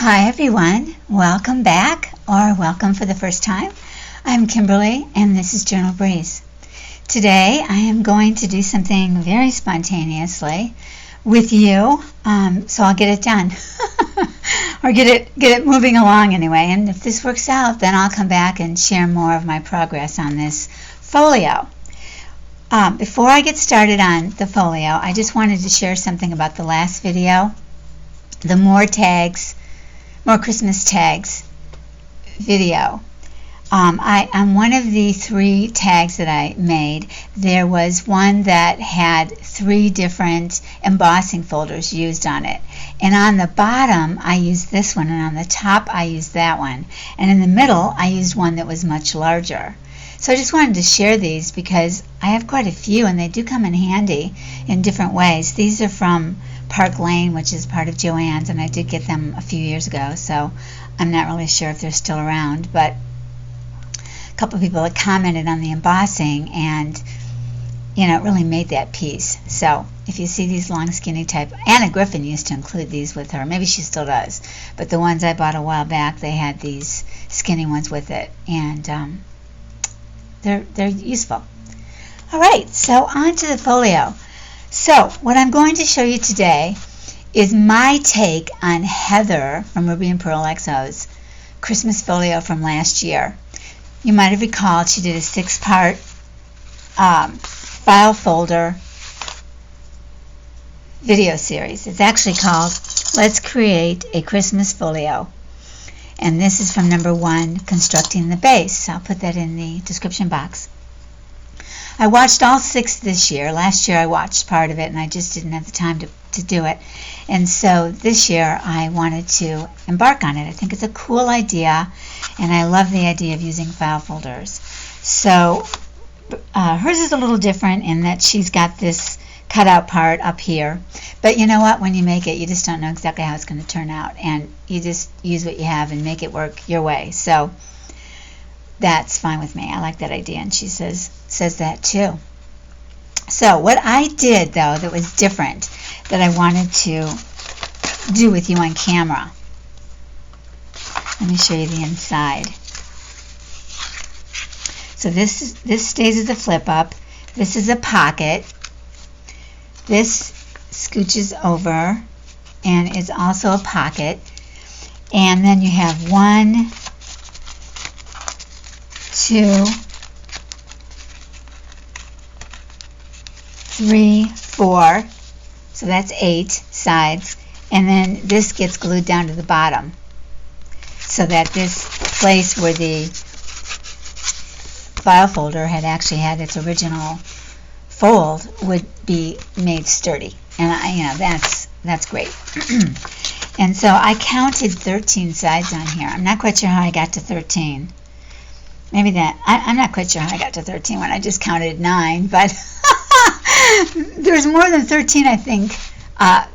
Hi everyone, welcome back or welcome for the first time. I'm Kimberly and this is Journal Breeze. Today I am going to do something very spontaneously with you, so I'll get it done or get it moving along anyway, and if this works out then I'll come back and share more of my progress on this folio. Before I get started on the folio, I just wanted to share something about the last video, the more Christmas tags video. On one of the 3 tags that I made, there was one that had 3 different embossing folders used on it. And on the bottom, I used this one, and on the top, I used that one. And in the middle, I used one that was much larger. So I just wanted to share these because I have quite a few, and they do come in handy in different ways. These are from Park Lane, which is part of Joann's, and I did get them a few years ago, so I'm not really sure if they're still around, but a couple of people had commented on the embossing, and it really made that piece. So if you see these long skinny type, Anna Griffin used to include these with her, maybe she still does, but the ones I bought a while back, they had these skinny ones with it, and they're useful. Alright, so on to the folio. So what I'm going to show you today is my take on Heather from RubyandPearlxo's Christmas folio from last year. You might have recalled she did a 6-part file folder video series. It's actually called Let's Create a Christmas Folio. And this is from number 1, Constructing the Base. I'll put that in the description box. I watched all 6 this year. Last year I watched part of it and I just didn't have the time to do it. And so this year I wanted to embark on it. I think it's a cool idea and I love the idea of using file folders. So hers is a little different in that she's got this cutout part up here. But you know what? When you make it, you just don't know exactly how it's going to turn out. And you just use what you have and make it work your way. So that's fine with me. I like that idea, and she says that too. So what I did, though, that was different, that I wanted to do with you on camera. Let me show you the inside. So this stays as a flip up. This is a pocket. This scooches over and is also a pocket. And then you have 1, 2, 3, 4, so that's 8 sides, and then this gets glued down to the bottom so that this place where the file folder had actually had its original fold would be made sturdy, and that's great. And so I counted 13 sides on here. I'm not quite sure how I got to 13. Maybe I'm not quite sure how I got to 13 when I just counted 9, but there's more than 13, I think,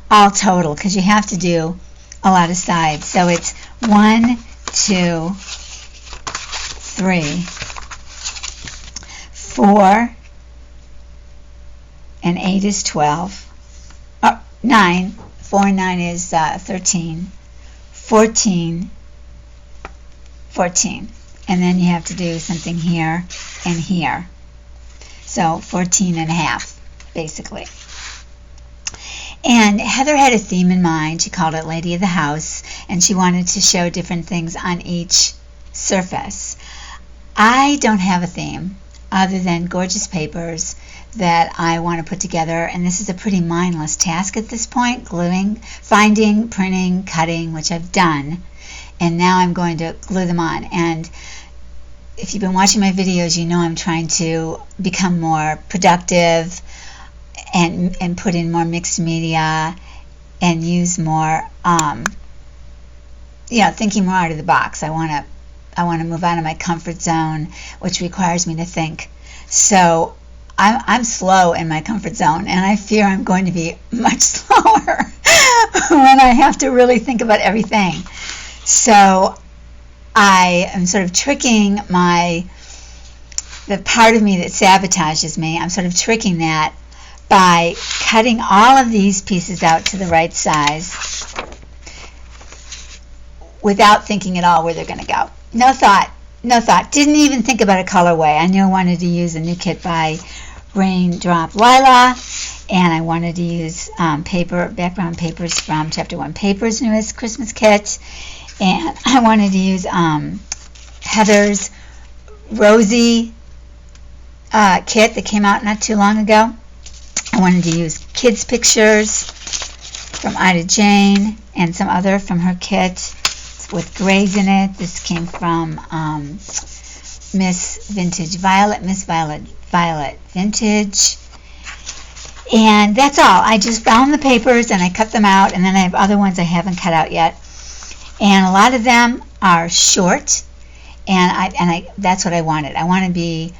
all total, because you have to do a lot of sides. So it's 1, 2, 3, 4, and 8 is 12. 9, 4 and 9 is 13, 14, 14. And then you have to do something here and here. So 14 and a half, basically. And Heather had a theme in mind. She called it Lady of the House, and she wanted to show different things on each surface. I don't have a theme other than gorgeous papers that I want to put together, and this is a pretty mindless task at this point, gluing, finding, printing, cutting, which I've done, and now I'm going to glue them on. And if you've been watching my videos, you know I'm trying to become more productive and put in more mixed media and use more, thinking more out of the box. I want to move out of my comfort zone, which requires me to think. So I'm slow in my comfort zone, and I fear I'm going to be much slower when I have to really think about everything. So I am sort of tricking the part of me that sabotages me, I'm sort of tricking that by cutting all of these pieces out to the right size without thinking at all where they're going to go. No thought. No thought. Didn't even think about a colorway. I knew I wanted to use a new kit by Raindroplia, and I wanted to use background papers from Chapter 1 Paper's newest Christmas kit, and I wanted to use Heather's Rosy kit that came out not too long ago. I wanted to use kids' pictures from IdaJane and some other from her kit with grays in it. This came from Miss Violet Vintage. And that's all. I just found the papers and I cut them out, and then I have other ones I haven't cut out yet. And a lot of them are short, and that's what I wanted. I want to be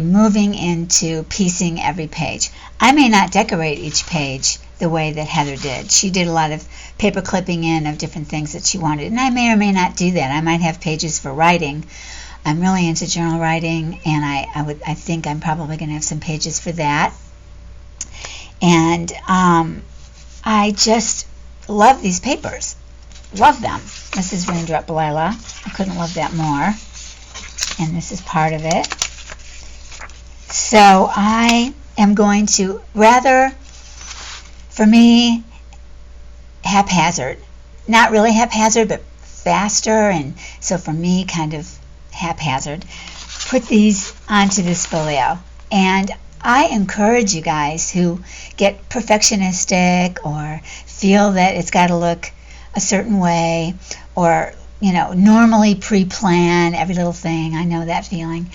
moving into piecing every page. I may not decorate each page the way that Heather did. She did a lot of paper clipping in of different things that she wanted, and I may or may not do that. I might have pages for writing. I'm really into journal writing, and I think I'm probably going to have some pages for that. And I just love these papers. Love them. This is Raindroplia. I couldn't love that more. And this is part of it. So I am going to rather, for me, haphazard. Not really haphazard, but faster, and so for me, kind of haphazard. Put these onto this folio. And I encourage you guys who get perfectionistic or feel that it's got to look a certain way, or normally pre-plan every little thing. I know that feeling.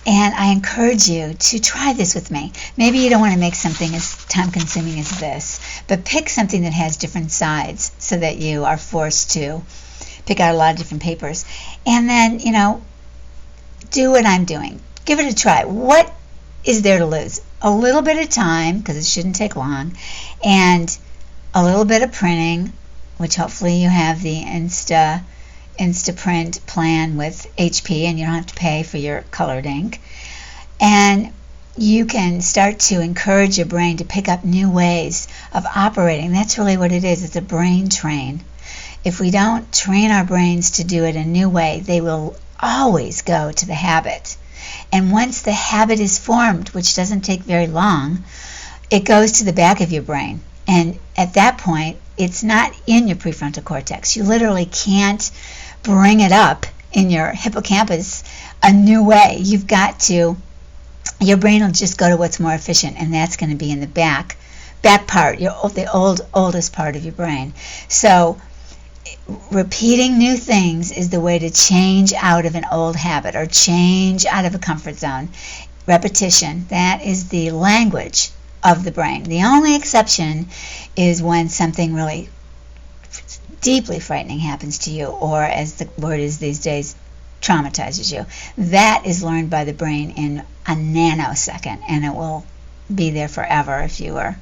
And I encourage you to try this with me. Maybe you don't want to make something as time-consuming as this, but pick something that has different sides so that you are forced to pick out a lot of different papers. And then, do what I'm doing. Give it a try. What is there to lose? A little bit of time, because it shouldn't take long, and a little bit of printing, which hopefully you have the Instaprint plan with HP, and you don't have to pay for your colored ink. And you can start to encourage your brain to pick up new ways of operating. That's really what it is. It's a brain train. If we don't train our brains to do it a new way, they will always go to the habit. And once the habit is formed, which doesn't take very long, it goes to the back of your brain. And at that point, it's not in your prefrontal cortex. You literally can't bring it up in your hippocampus a new way. You've got to, your brain will just go to what's more efficient, and that's going to be in the back part, the oldest part of your brain. So repeating new things is the way to change out of an old habit or change out of a comfort zone. Repetition, that is the language of the brain. The only exception is when something really deeply frightening happens to you, or as the word is these days, traumatizes you. That is learned by the brain in a nanosecond, and it will be there forever if you were,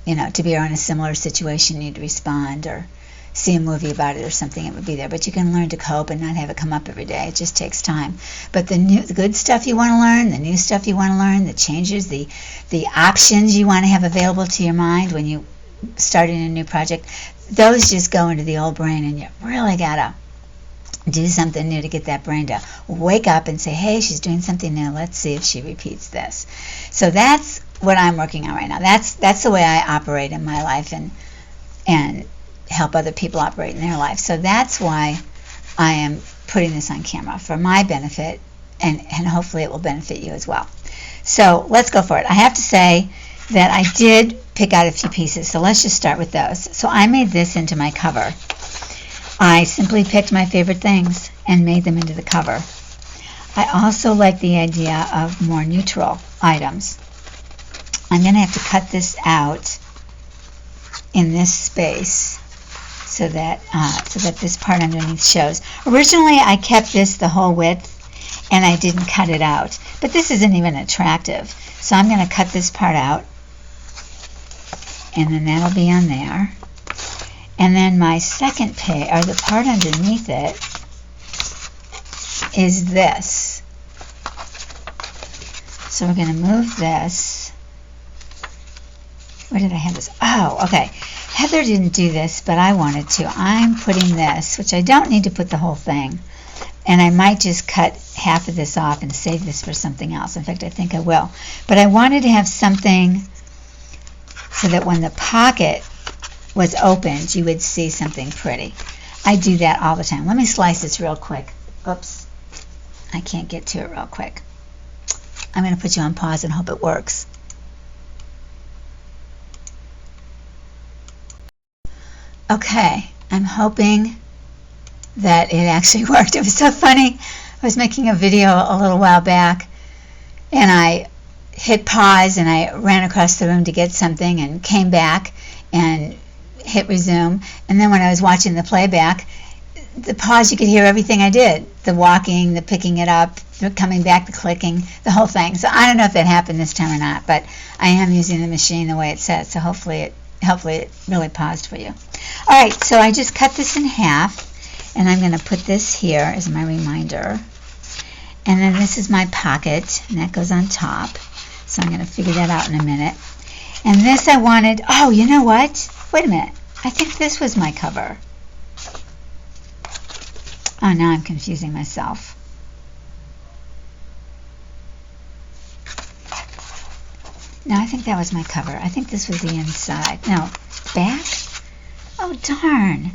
to be in a similar situation, you'd respond or see a movie about it or something, it would be there. But you can learn to cope and not have it come up every day. It just takes time. But the good stuff you want to learn, the new stuff you want to learn, the changes, the options you want to have available to your mind when you start in a new project, those just go into the old brain, and you really got to do something new to get that brain to wake up and say, hey, she's doing something new. Let's see if she repeats this. So that's what I'm working on right now. That's the way I operate in my life and help other people operate in their life. So that's why I am putting this on camera, for my benefit, and hopefully it will benefit you as well. So let's go for it. I have to say that I did pick out a few pieces, so let's just start with those. So I made this into my cover. I simply picked my favorite things and made them into the cover. I also like the idea of more neutral items. I'm going to have to cut this out in this space so that this part underneath shows. Originally, I kept this the whole width, and I didn't cut it out. But this isn't even attractive, so I'm going to cut this part out, and then that'll be on there. And then my second page, or the part underneath it, is this. So we're going to move this. Where did I have this? Oh, okay. Heather didn't do this, but I wanted to. I'm putting this, which I don't need to put the whole thing, and I might just cut half of this off and save this for something else. In fact, I think I will. But I wanted to have something so that when the pocket was opened, you would see something pretty. I do that all the time. Let me slice this real quick. Oops, I can't get to it real quick. I'm going to put you on pause and hope it works. Okay, I'm hoping that it actually worked. It was so funny. I was making a video a little while back, and I hit pause and I ran across the room to get something and came back and hit resume. And then when I was watching the playback, the pause, you could hear everything I did. The walking, the picking it up, the coming back, the clicking, the whole thing. So I don't know if that happened this time or not, but I am using the machine the way it says, so hopefully it really paused for you. All right, so I just cut this in half, and I'm going to put this here as my reminder. And then this is my pocket, and that goes on top. So I'm going to figure that out in a minute. And this I wanted, oh, you know what? Wait a minute. I think this was my cover. Oh, now I'm confusing myself. No, I think that was my cover. I think this was the inside. No, back? Oh, darn.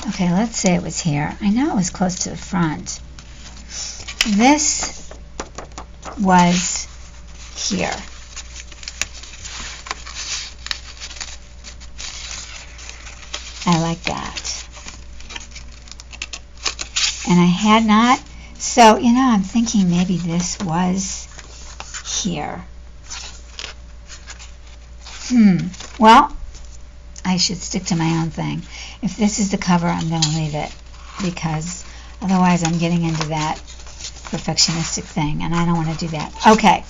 Okay, let's say it was here. I know it was close to the front. This was here. I like that. And I had not, so, you know, I'm thinking maybe this was here. Well, I should stick to my own thing. If this is the cover, I'm going to leave it, because otherwise I'm getting into that perfectionistic thing, and I don't want to do that. Okay,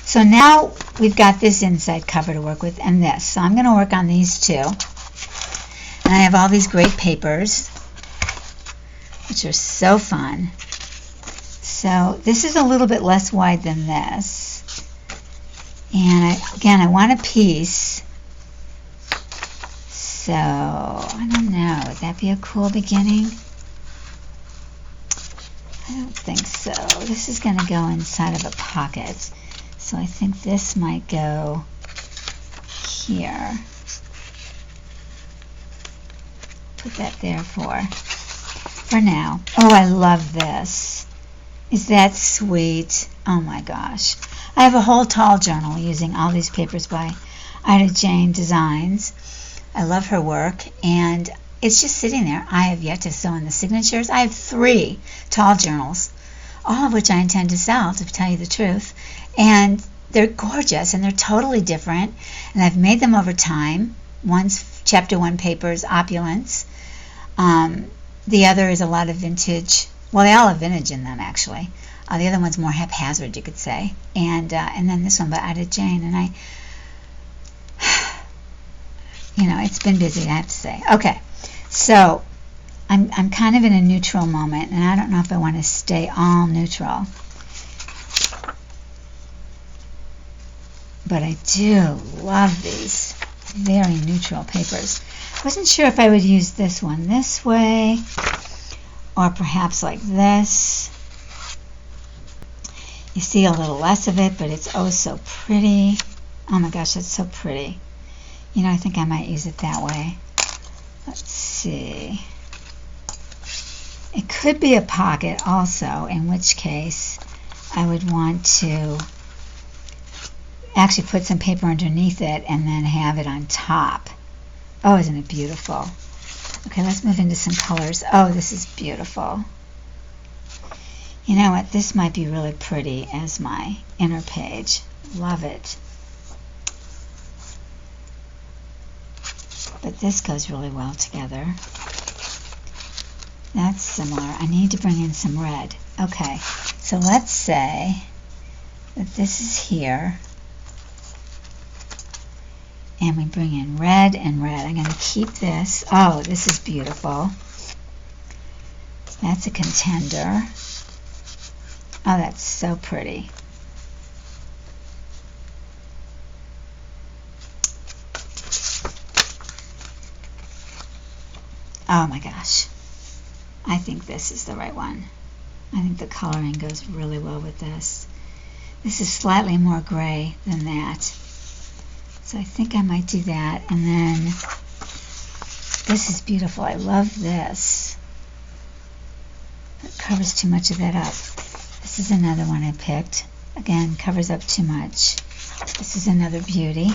so now we've got this inside cover to work with and this. So I'm going to work on these two. And I have all these great papers, which are so fun. So this is a little bit less wide than this. And again, I want a piece. So, I don't know. Would that be a cool beginning? I don't think so. This is going to go inside of a pocket. So I think this might go here. Put that there for now. Oh, I love this. Is that sweet? Oh my gosh. I have a whole tall journal using all these papers by IdaJane Designs. I love her work, and it's just sitting there. I have yet to sew in the signatures. I have 3 tall journals, all of which I intend to sell, to tell you the truth. And they're gorgeous, and they're totally different. And I've made them over time. One's Chapter 1 papers, opulence. The other is a lot of vintage. Well, they all have vintage in them, actually. The other one's more haphazard, you could say. And then this one by IdaJane. And you know, it's been busy, I have to say. Okay, so I'm kind of in a neutral moment, and I don't know if I want to stay all neutral. But I do love these very neutral papers. I wasn't sure if I would use this one this way, or perhaps like this. You see a little less of it, but it's oh so pretty. Oh my gosh, that's so pretty. You know, I think I might use it that way. Let's see. It could be a pocket also, in which case I would want to actually put some paper underneath it and then have it on top. Oh, isn't it beautiful? Okay, let's move into some colors. Oh, this is beautiful. You know what? This might be really pretty as my inner page. Love it. But this goes really well together. That's similar. I need to bring in some red. Okay, so let's say that this is here. And we bring in red and red. I'm going to keep this. Oh, this is beautiful. That's a contender. Oh, that's so pretty. Oh my gosh. I think this is the right one. I think the coloring goes really well with this. This is slightly more gray than that. So I think I might do that. And then this is beautiful. I love this. It covers too much of that up. This is another one I picked. Again, covers up too much. This is another beauty.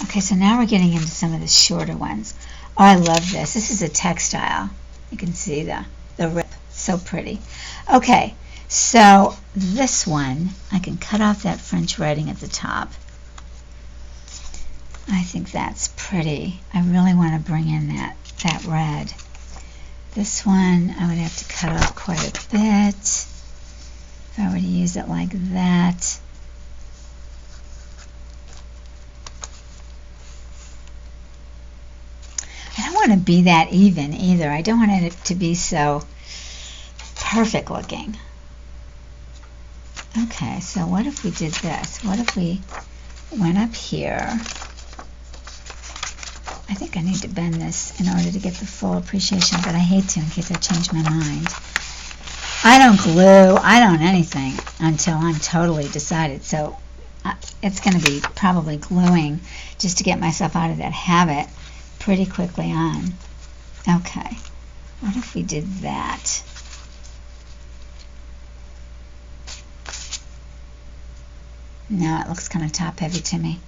Okay, so now we're getting into some of the shorter ones. Oh, I love this. This is a textile. You can see the rip. So pretty. Okay, so this one, I can cut off that French writing at the top. I think that's pretty. I really want to bring in that red. This one, I would have to cut off quite a bit if I were to use it like that. I don't want to be that even either. I don't want it to be so perfect looking. Okay, so what if we did this? What if we went up here? I think I need to bend this in order to get the full appreciation, but I hate to in case I change my mind. I don't glue, I don't anything until I'm totally decided. So it's going to be probably gluing just to get myself out of that habit pretty quickly on. Okay, what if we did that? No, it looks kind of top heavy to me.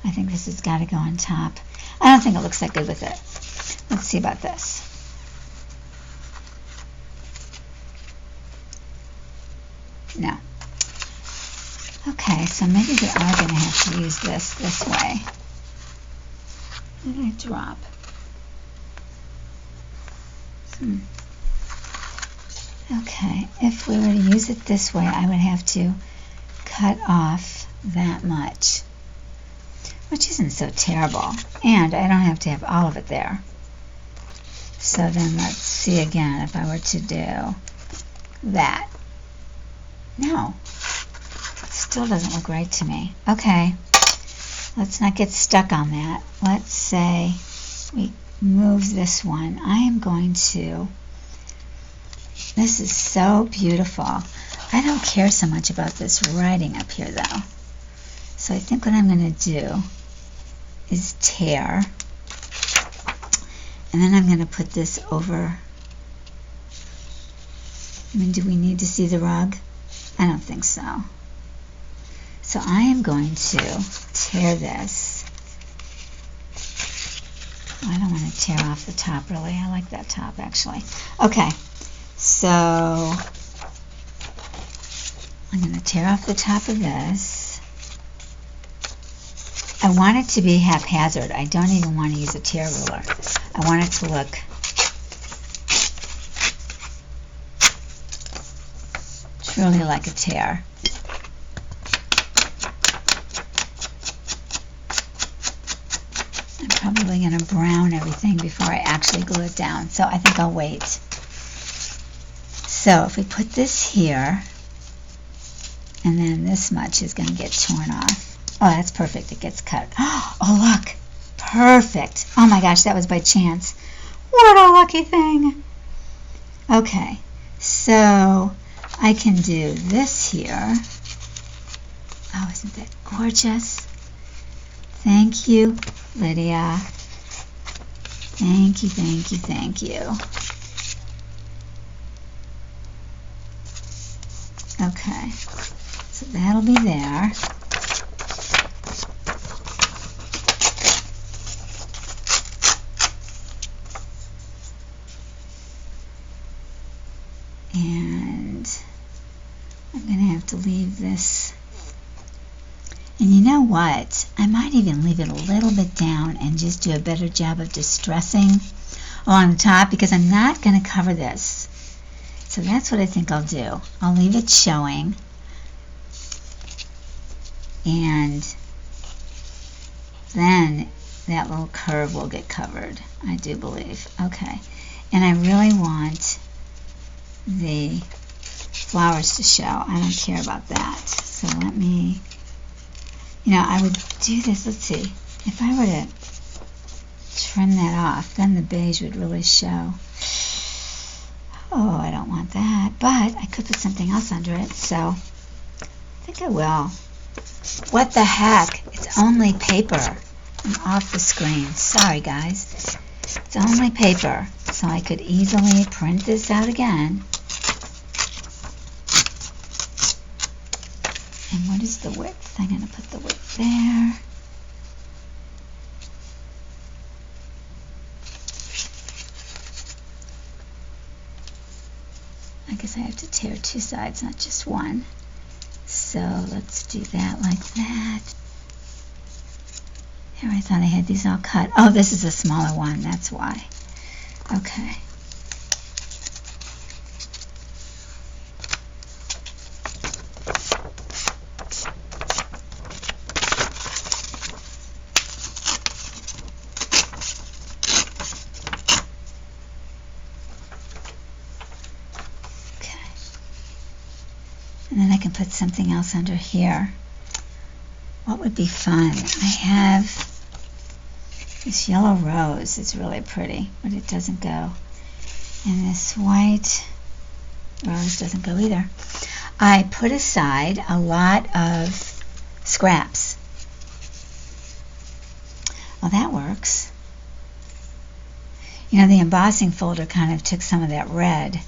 I think this has got to go on top. I don't think it looks that good with it. Let's see about this. No. Okay, so maybe we are going to have to use this way. Did I drop? Okay, if we were to use it this way, I would have to cut off that much, which isn't so terrible, and I don't have to have all of it there. So then let's see again if I were to do that. No, it still doesn't look right to me. Okay, let's not get stuck on that. Let's say we move this one. I am going to, this is so beautiful. I don't care so much about this writing up here though. So I think what I'm going to do is tear, and then I'm going to put this over. I mean, do we need to see the rug? I don't think so. So I am going to tear this. I don't want to tear off the top really. I like that top actually. Okay, so I'm going to tear off the top of this. I want it to be haphazard. I don't even want to use a tear ruler. I want it to look truly like a tear. I'm probably going to brown everything before I actually glue it down, so I think I'll wait. So if we put this here, and then this much is going to get torn off. Oh, that's perfect. It gets cut. Oh, look. Perfect. Oh my gosh, that was by chance. What a lucky thing. Okay, so I can do this here. Oh, isn't that gorgeous? Thank you, Lydia. Thank you, thank you, thank you. Okay, so that'll be there. And I'm going to have to leave this. And you know what? I might even leave it a little bit down and just do a better job of distressing along the top, because I'm not going to cover this. So that's what I think I'll do. I'll leave it showing, and then that little curve will get covered, I do believe. Okay, and I really want the flowers to show. I don't care about that. So let me, I would do this. Let's see. If I were to trim that off. Then the beige would really show. Oh, I don't want that. But I could put something else under it, so I think I will. What the heck? It's only paper. I'm off the screen. Sorry, guys. It's only paper, so I could easily print this out again. And what is the width? I'm going to put the width there. I guess I have to tear two sides, not just one. So let's do that like that. Here, I thought I had these all cut. Oh, this is a smaller one, that's why. Okay. And then I can put something else under here. What would be fun? I have this yellow rose. It's really pretty, but it doesn't go. And this white rose doesn't go either. I put aside a lot of scraps. Well, that works. You know, the embossing folder kind of took some of that red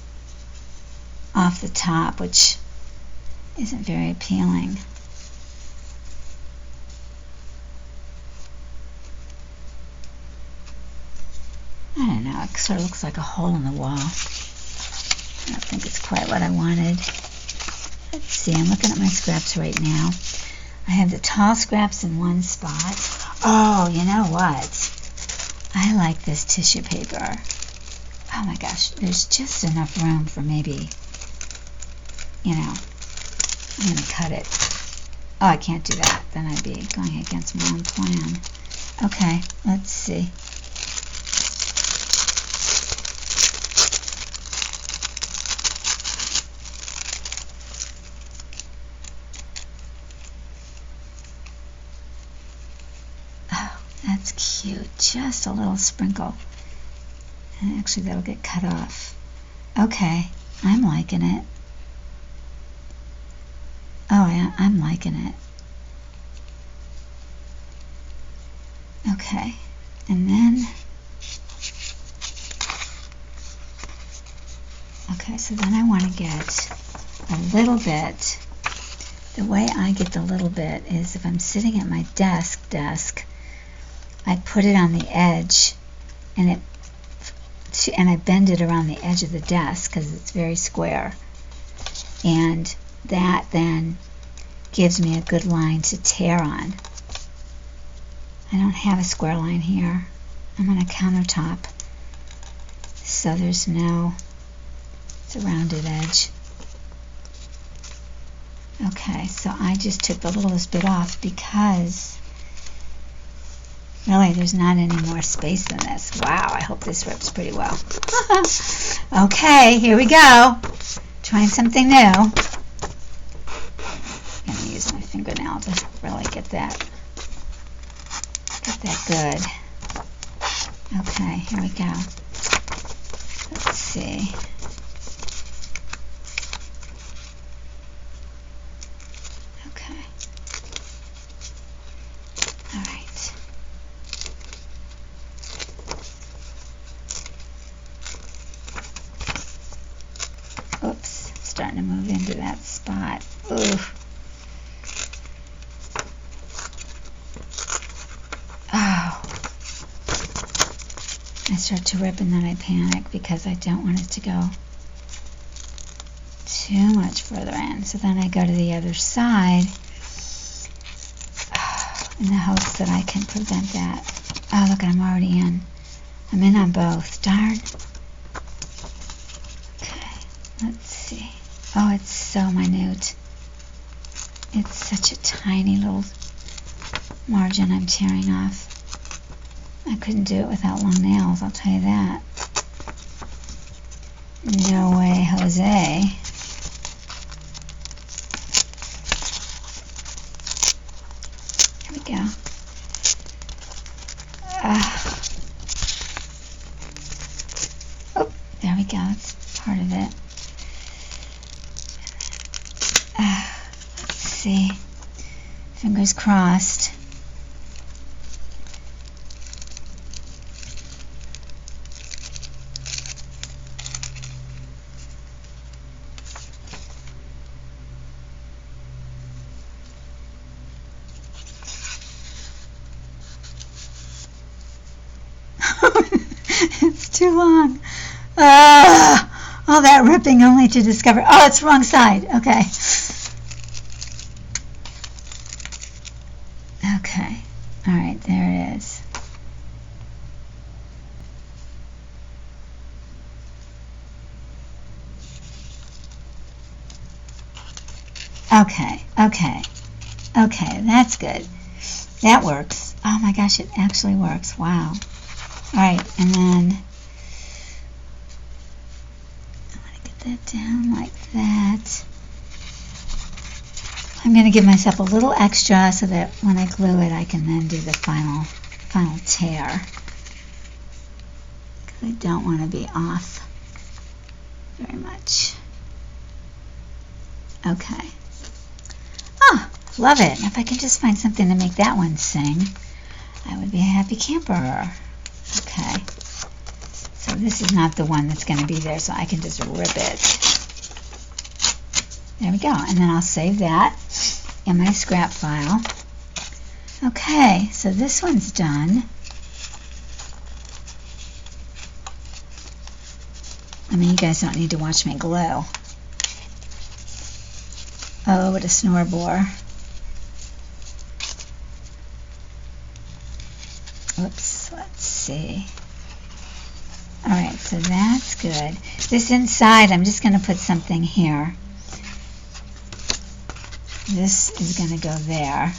off the top, which isn't very appealing. I don't know, it sort of looks like a hole in the wall. I don't think it's quite what I wanted. Let's see, I'm looking at my scraps right now. I have the tall scraps in one spot. Oh, you know what? I like this tissue paper. Oh my gosh, there's just enough room for maybe, you know, I'm going to cut it. Oh, I can't do that. Then I'd be going against my own plan. Okay, let's see. Oh, that's cute. Just a little sprinkle. And actually, that'll get cut off. Okay, I'm liking it. Oh, yeah, I'm liking it. Okay, and then, okay, so then I want to get a little bit. The way I get the little bit is if I'm sitting at my desk, I put it on the edge, and I bend it around the edge of the desk because it's very square, and that then gives me a good line to tear on. I don't have a square line here. I'm on a countertop, so there's no, it's a rounded edge. Okay, so I just took the littlest bit off because really there's not any more space in this. Wow, I hope this rips pretty well. Okay, here we go. Trying something new. I'm going to use my fingernail to really get that good. Okay, here we go. Let's see. Okay. All right. Oops, starting to move into that spot. Ooh. Oh. I start to rip and then I panic because I don't want it to go too much further in. So then I go to the other side in the hopes that I can prevent that. Oh, look, I'm already in. I'm in on both. Darn. Okay, let's see. Oh, it's so minute. It's such a tiny little margin I'm tearing off. I couldn't do it without long nails, I'll tell you that. No way, Jose. Here we go. part of it. Let's see. Fingers crossed. It's too long. All that ripping only to discover, oh, it's wrong side. Okay. Okay. All right, there it is. Okay, okay, okay, that's good. That works. Oh my gosh, it actually works. Wow. All right, and then I want to get that down like that. I'm going to give myself a little extra so that when I glue it, I can then do the final tear. Because I don't want to be off very much. Okay. Oh, love it. If I can just find something to make that one sing, I would be a happy camper. Okay. So this is not the one that's going to be there, so I can just rip it. There we go. And then I'll save that in my scrap file. Okay, so this one's done. I mean, you guys don't need to watch me glue. Oh, what a snore bore. Oops, let's see. Alright, so that's good. This inside, I'm just going to put something here. This is going to go there.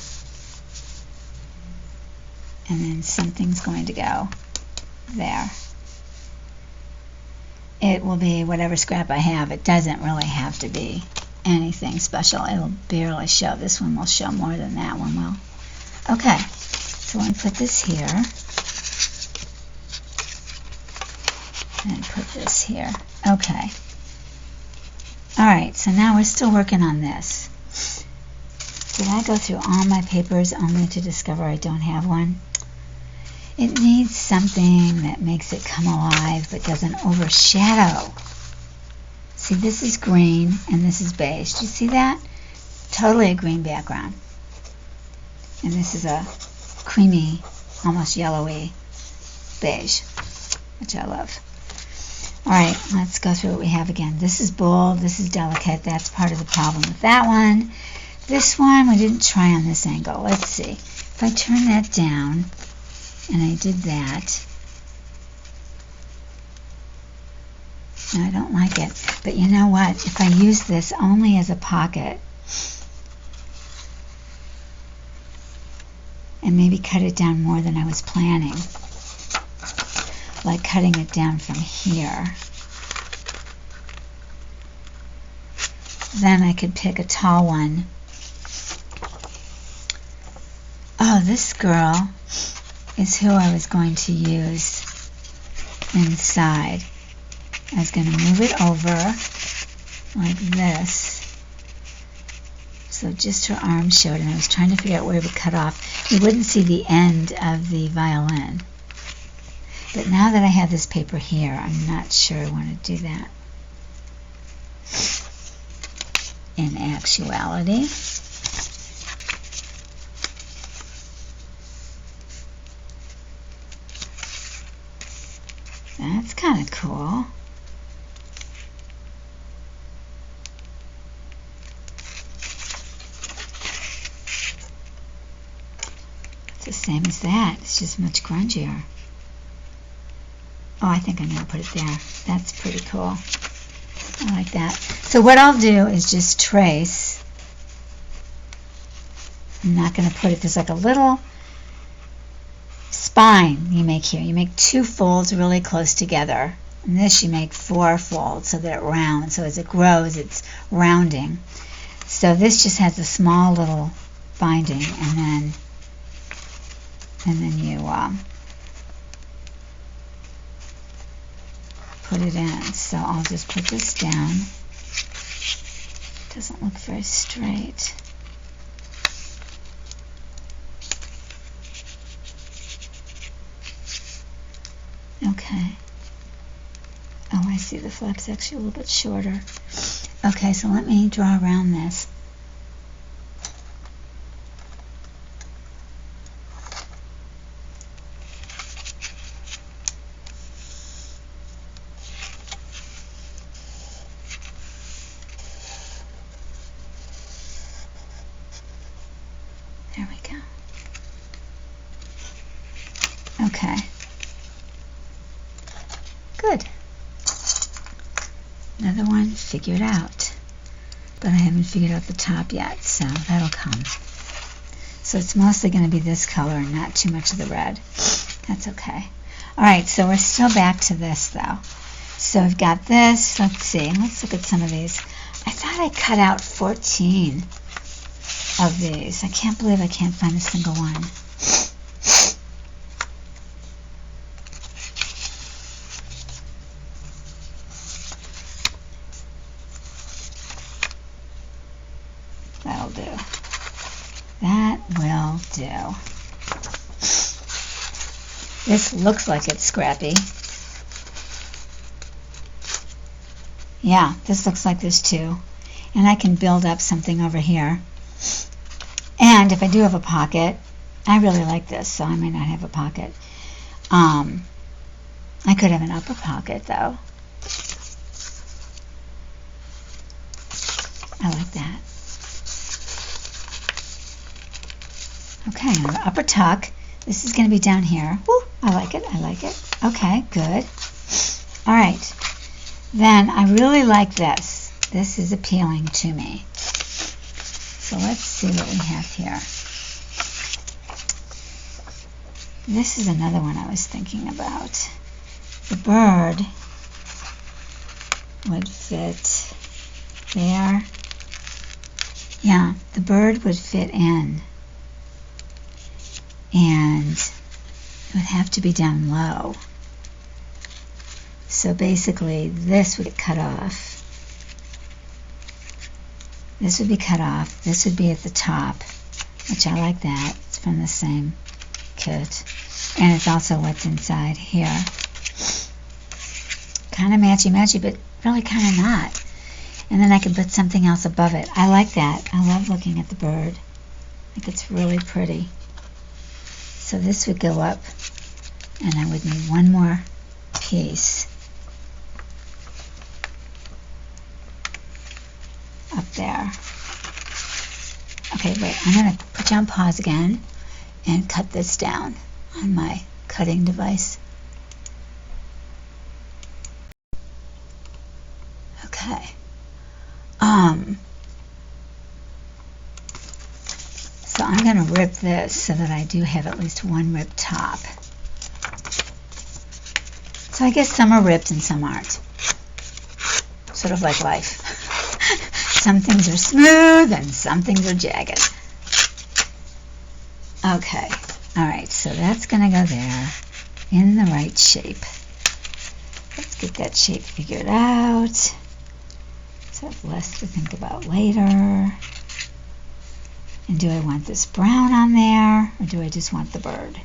And then something's going to go there. It will be whatever scrap I have. It doesn't really have to be anything special. It'll barely show. This one will show more than that one will. Okay, so I'm going to put this here. And put this here. Okay. Alright, so now we're still working on this. Did I go through all my papers only to discover I don't have one? It needs something that makes it come alive but doesn't overshadow. See, this is green and this is beige. Do you see that? Totally a green background. And this is a creamy, almost yellowy beige, which I love. Alright, let's go through what we have again. This is bold, this is delicate. That's part of the problem with that one. This one we didn't try on this angle. Let's see. If I turn that down, and I did that, no, I don't like it. But you know what? If I use this only as a pocket, and maybe cut it down more than I was planning, like cutting it down from here, then I could pick a tall one. Oh, this girl is who I was going to use inside. I was going to move it over like this. So just her arm showed, and I was trying to figure out where it would cut off. You wouldn't see the end of the violin. But now that I have this paper here, I'm not sure I want to do that. In actuality, that's kind of cool. It's the same as that. It's just much grungier. Oh, I think I'm going to put it there. That's pretty cool. I like that. So what I'll do is just trace. I'm not going to put it, there's like a little spine you make here. You make 2 folds really close together. And this you make 4 folds so that it rounds. So as it grows, it's rounding. So this just has a small little binding, and then you put it in. So I'll just put this down. Doesn't look very straight. Okay. Oh, I see the flap's actually a little bit shorter. Okay, so let me draw around this. There we go. Okay. Good. Another one figured out. But I haven't figured out the top yet, so that'll come. So it's mostly going to be this color and not too much of the red. That's okay. Alright, so we're still back to this though. So I've got this. Let's see. Let's look at some of these. I thought I cut out 14 of these. I can't believe I can't find a single one. That'll do. That will do. This looks like it's scrappy. Yeah, this looks like this too. And I can build up something over here. And if I do have a pocket, I really like this, so I may not have a pocket. I could have an upper pocket though. I like that. Okay, now the upper tuck. This is going to be down here. Woo, I like it, I like it. Okay, good. All right. Then I really like this. This is appealing to me. So let's see what we have here. This is another one I was thinking about. The bird would fit there. Yeah, the bird would fit in. And it would have to be down low. So basically this would get cut off. This would be cut off. This would be at the top, which I like that. It's from the same kit. And it's also what's inside here. Kind of matchy-matchy, but really kind of not. And then I could put something else above it. I like that. I love looking at the bird. I think it's really pretty. So this would go up, and I would need one more piece up there. Okay, wait, I'm going to put you on pause again and cut this down on my cutting device. Okay. So I'm going to rip this so that I do have at least one ripped top. So I guess some are ripped and some aren't. Sort of like life. Some things are smooth and some things are jagged. Okay. Alright, so that's going to go there in the right shape. Let's get that shape figured out. So I have less to think about later. And do I want this brown on there, or do I just want the bird?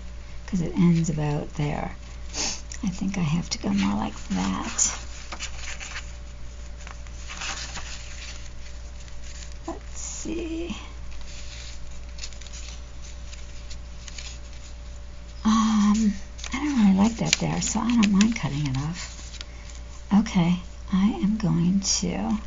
Because it ends about there. I think I have to go more like that. Let's see. I don't really like that there, so I don't mind cutting it off. Okay, I am going to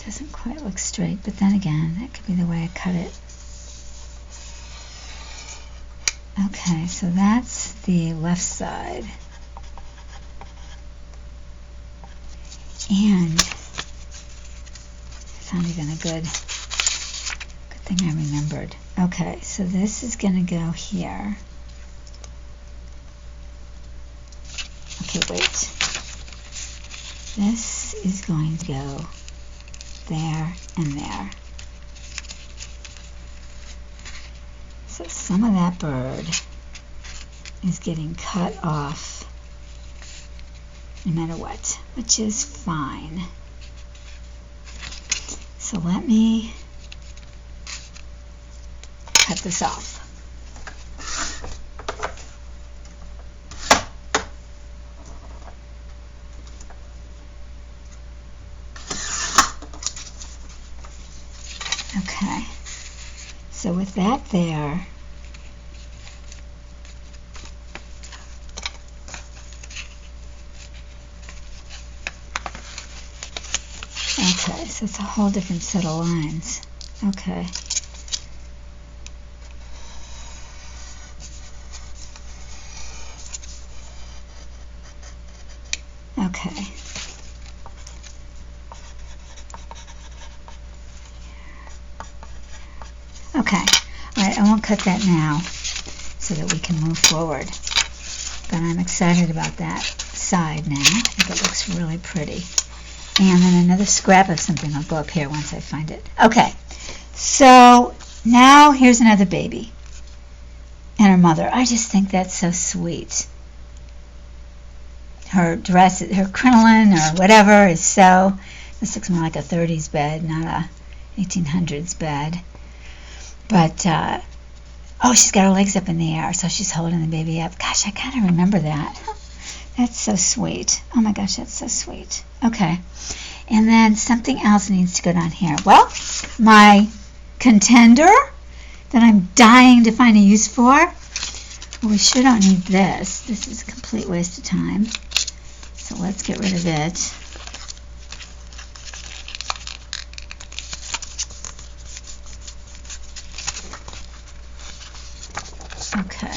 doesn't quite look straight, but then again, that could be the way I cut it. Okay, so that's the left side. And it's not even a good thing I remembered. Okay, so this is going to go here. Okay, wait. This is going to go there and there. So some of that bird is getting cut off no matter what, which is fine. So let me cut this off. Okay, so with that there, okay, so it's a whole different set of lines. Okay. Okay. Okay. All right, I won't cut that now so that we can move forward. But I'm excited about that side now. I think it looks really pretty. And then another scrap of something I'll go up here once I find it. Okay, so now here's another baby and her mother. I just think that's so sweet. Her dress, her crinoline or whatever is so, this looks more like a 30s bed, not a 1800s bed. But, oh, she's got her legs up in the air, so she's holding the baby up. Gosh, I kind of remember that. That's so sweet. Oh my gosh, that's so sweet. Okay. And then something else needs to go down here. Well, my contender that I'm dying to find a use for. Well, we sure don't need this. This is a complete waste of time. So let's get rid of it. Okay. I'm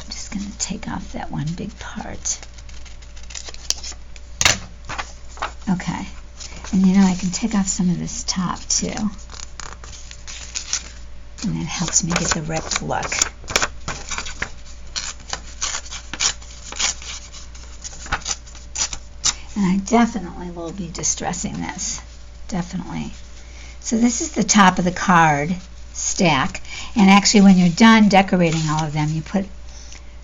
just going to take off that one big part. Okay. And you know, I can take off some of this top too. And that helps me get the ripped look. And I definitely will be distressing this. Definitely. So this is the top of the card stack. And actually when you're done decorating all of them, you put,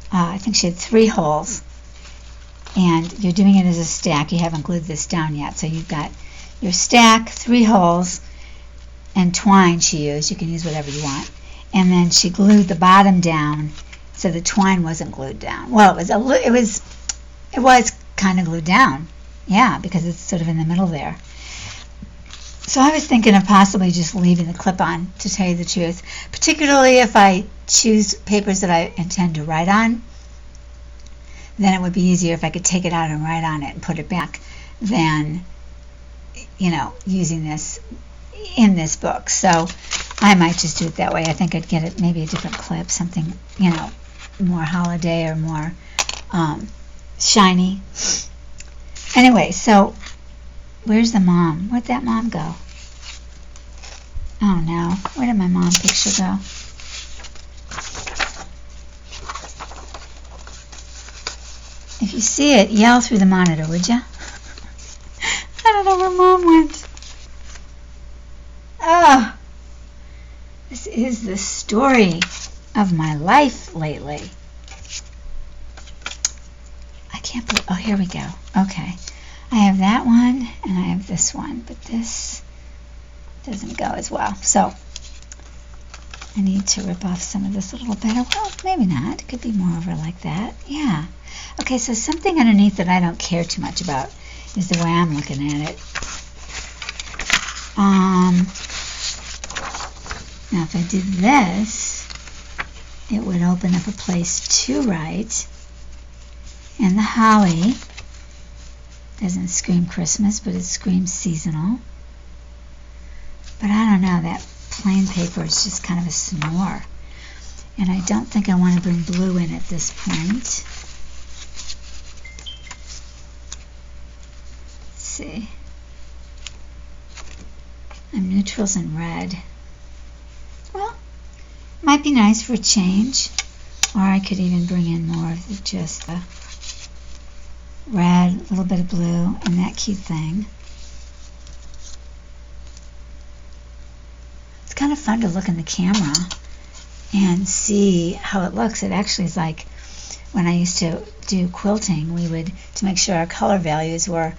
I think she had 3 holes. And you're doing it as a stack. You haven't glued this down yet. So you've got your stack, 3 holes, and twine she used. You can use whatever you want. And then she glued the bottom down so the twine wasn't glued down. Well, it was kind of glued down. Yeah, because it's sort of in the middle there. So I was thinking of possibly just leaving the clip on, to tell you the truth, particularly if I choose papers that I intend to write on. Then it would be easier if I could take it out and write on it and put it back than, you know, using this in this book. So I might just do it that way. I think I'd get it maybe a different clip, something, you know, more holiday or more shiny. Anyway, so where's the mom? Where'd that mom go? Oh no, where did my mom picture go? If you see it, yell through the monitor, would you? I don't know where Mom went. Ah, this is the story of my life lately. I can't believe, oh, here we go. Okay. I have that one, and I have this one, but this doesn't go as well. So I need to rip off some of this a little better. Well, maybe not. It could be more over like that. Yeah. Okay, so something underneath that I don't care too much about is the way I'm looking at it. Now, if I did this, it would open up a place to write. And the holly doesn't scream Christmas, but it screams seasonal. But I don't know, that plain paper is just kind of a snore. And I don't think I want to bring blue in at this point. Let's see. I'm neutrals and red. Well, might be nice for a change. Or I could even bring in more of just the red, a little bit of blue, and that cute thing. It's kind of fun to look in the camera and see how it looks. It actually is like when I used to do quilting, we would, to make sure our color values were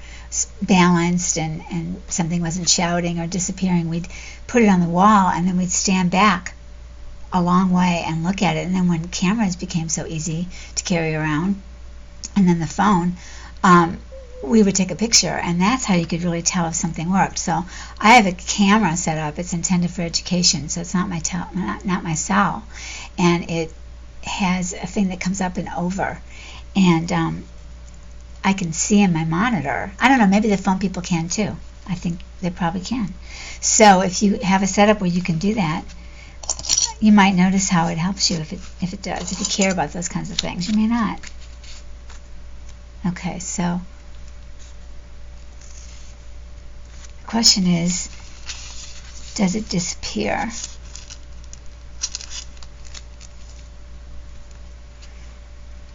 balanced and something wasn't shouting or disappearing, we'd put it on the wall and then we'd stand back a long way and look at it. And then when cameras became so easy to carry around, and then the phone, we would take a picture, and that's how you could really tell if something worked. So I have a camera set up. It's intended for education, so it's not my cell, and it has a thing that comes up and over, and I can see in my monitor. I don't know, maybe the phone people can too. I think they probably can. So if you have a setup where you can do that, you might notice how it helps you if it does. If you care about those kinds of things, you may not. Okay, so the question is, does it disappear?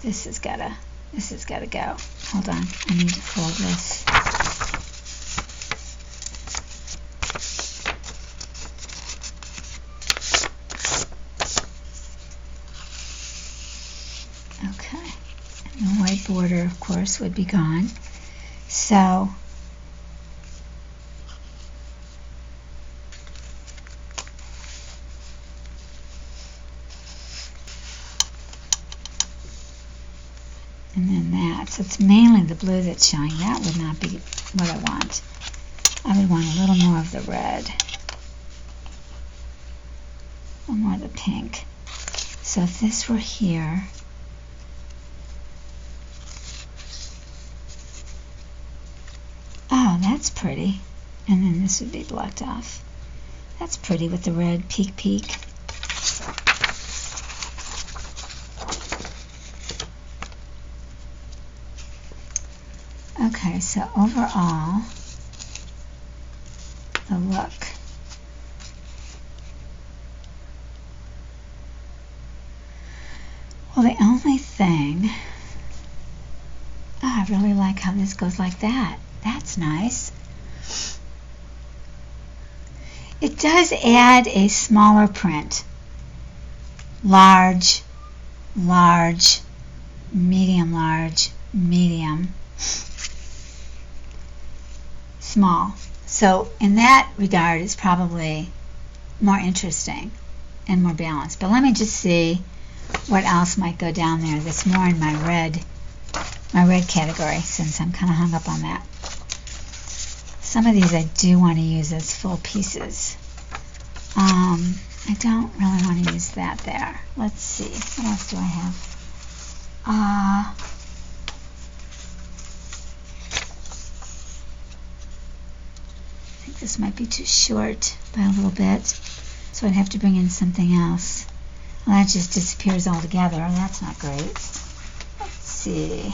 This has gotta go. Hold on, I need to fold this. Okay, and the white border, of course, would be gone. So and then that. So it's mainly the blue that's showing. That would not be what I want. I would want a little more of the red. A little more of the pink. So if this were here, oh, that's pretty. And then this would be blocked off. That's pretty with the red peak. Okay, so overall, the look. Well, the only thing, I really like how this goes like that. That's nice. It does add a smaller print. Large, large, medium, small. So in that regard, it's probably more interesting and more balanced. But let me just see what else might go down there that's more in my red category, since I'm kind of hung up on that. Some of these I do want to use as full pieces. I don't really want to use that there. Let's see, what else do I have? I think this might be too short by a little bit, so I'd have to bring in something else. Well, that just disappears altogether. That's not great. Let's see.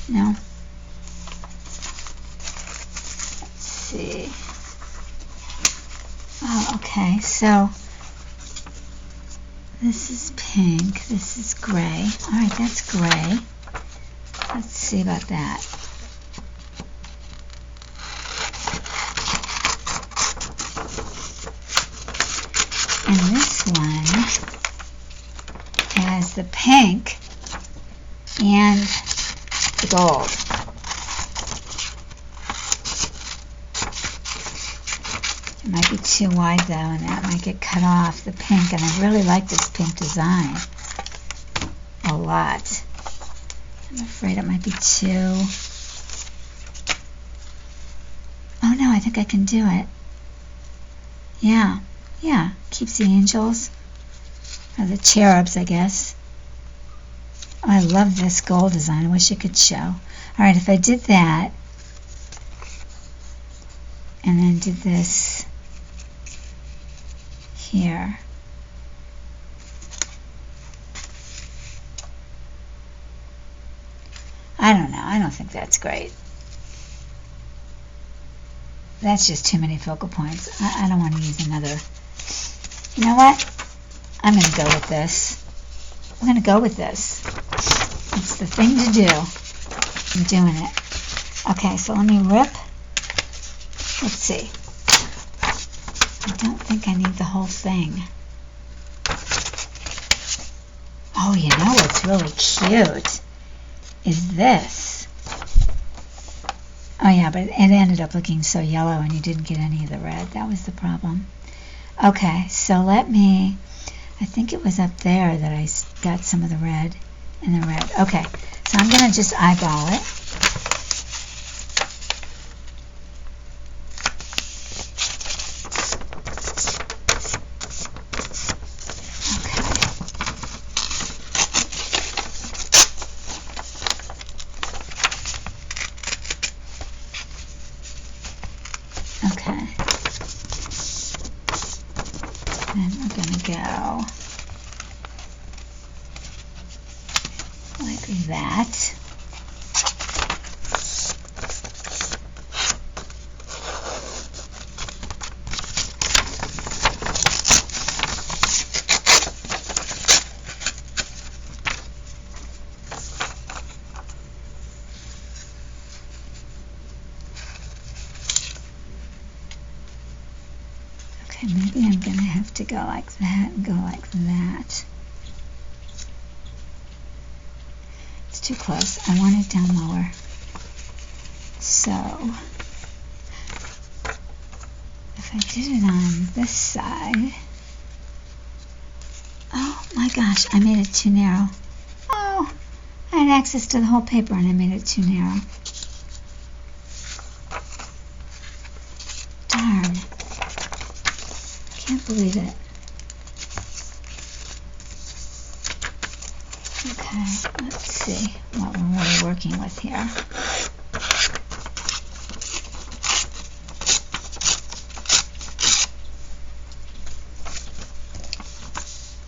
No. Let's see. Oh, okay. So this is pink. This is gray. All right, that's gray. Let's see about that. And this one has the pink and the gold. It might be too wide though, and that might get cut off, the pink, and I really like this pink design a lot. I'm afraid it might be too... Oh no, I think I can do it. Yeah, keeps the angels, or the cherubs, I guess. Oh, I love this gold design. I wish it could show. Alright, if I did that, and then did this here. I don't know. I don't think that's great. That's just too many focal points. I don't want to use another. You know what? I'm going to go with this. we're going to go with this. It's the thing to do. I'm doing it. Okay, so let me rip. Let's see. I don't think I need the whole thing. Oh, you know what's really cute is this. Oh yeah, but it ended up looking so yellow and you didn't get any of the red. That was the problem. Okay, so let me, I think it was up there that I got some of the red and the red. Okay, so I'm going to just eyeball it. Okay. Then we're going to go like that. Okay, maybe I'm going to have to go like that and go like that. It's too close. I want it down lower. So, if I did it on this side, oh my gosh, I made it too narrow. Oh, I had access to the whole paper and I made it too narrow. Darn. Can't believe it. Okay, let's see what we're really working with here.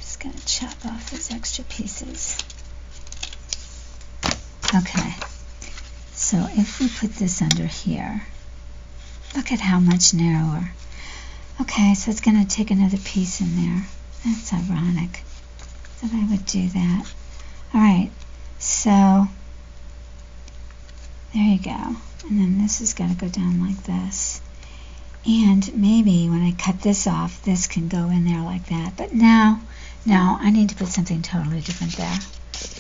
Just going to chop off those extra pieces. Okay, so if we put this under here, look at how much narrower. Okay, so it's going to take another piece in there. That's ironic that I would do that. Alright, so there you go. And then this is going to go down like this. And maybe when I cut this off, this can go in there like that. But now, no, I need to put something totally different there.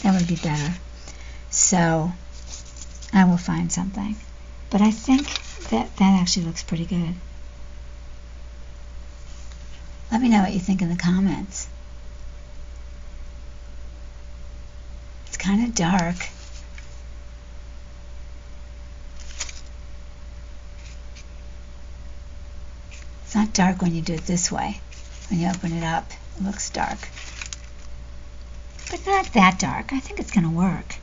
That would be better. So I will find something. But I think that actually looks pretty good. Let me know what you think in the comments. It's kind of dark. It's not dark when you do it this way. When you open it up, it looks dark. But not that dark. I think it's going to work.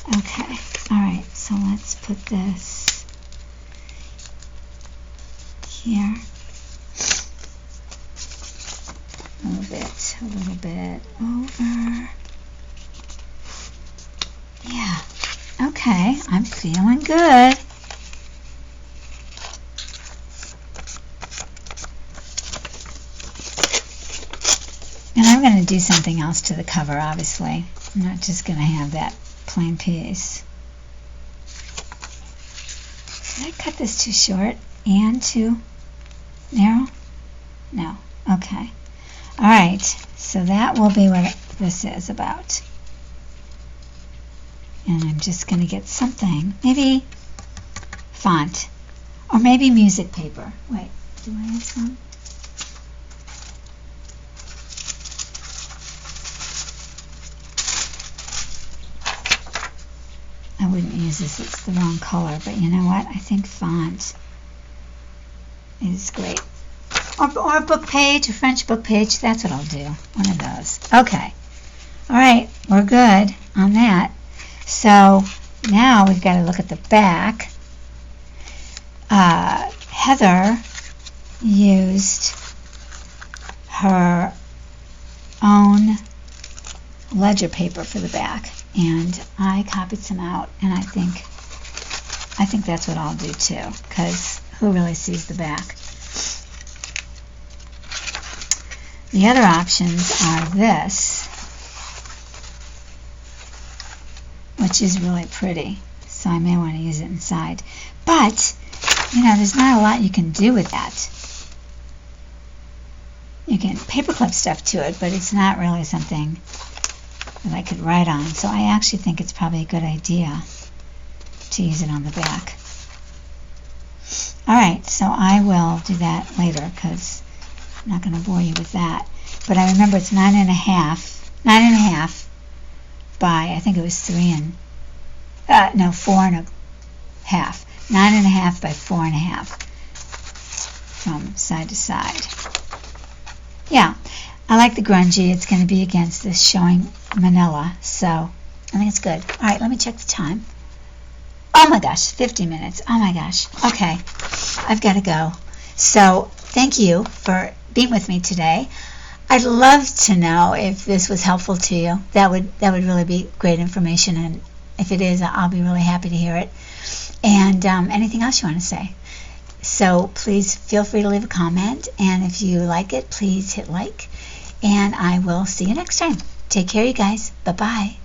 Okay. Alright, so let's put this here. Move it a little bit over. Yeah. Okay, I'm feeling good. And I'm going to do something else to the cover, obviously. I'm not just going to have that plain piece. Did I cut this too short and too narrow? No. Okay. Alright, so that will be what this is about. And I'm just going to get something, maybe font, or maybe music paper. Wait, do I have some? I wouldn't use this, it's the wrong color, but you know what? I think font is great. Or a book page, a French book page, that's what I'll do. One of those. Okay. Alright, we're good on that. So now we've got to look at the back. Heather used her own ledger paper for the back, and I copied some out, and I think that's what I'll do too, because who really sees the back? The other options are this. which is really pretty. So I may want to use it inside. But, you know, there's not a lot you can do with that. You can paperclip stuff to it, but it's not really something that I could write on. So I actually think it's probably a good idea to use it on the back. Alright, so I will do that later because I'm not going to bore you with that. But I remember it's 9.5 by, I think it was 4.5. 9.5 by 4.5 from side to side. Yeah, I like the grungy. It's going to be against this showing manila, so I think it's good. All right, let me check the time. Oh my gosh, 50 minutes. Oh my gosh. Okay, I've got to go. So thank you for being with me today. I'd love to know if this was helpful to you. That would really be great information, and if it is, I'll be really happy to hear it. And anything else you want to say? So please feel free to leave a comment, and if you like it, please hit like, and I will see you next time. Take care, you guys. Bye-bye.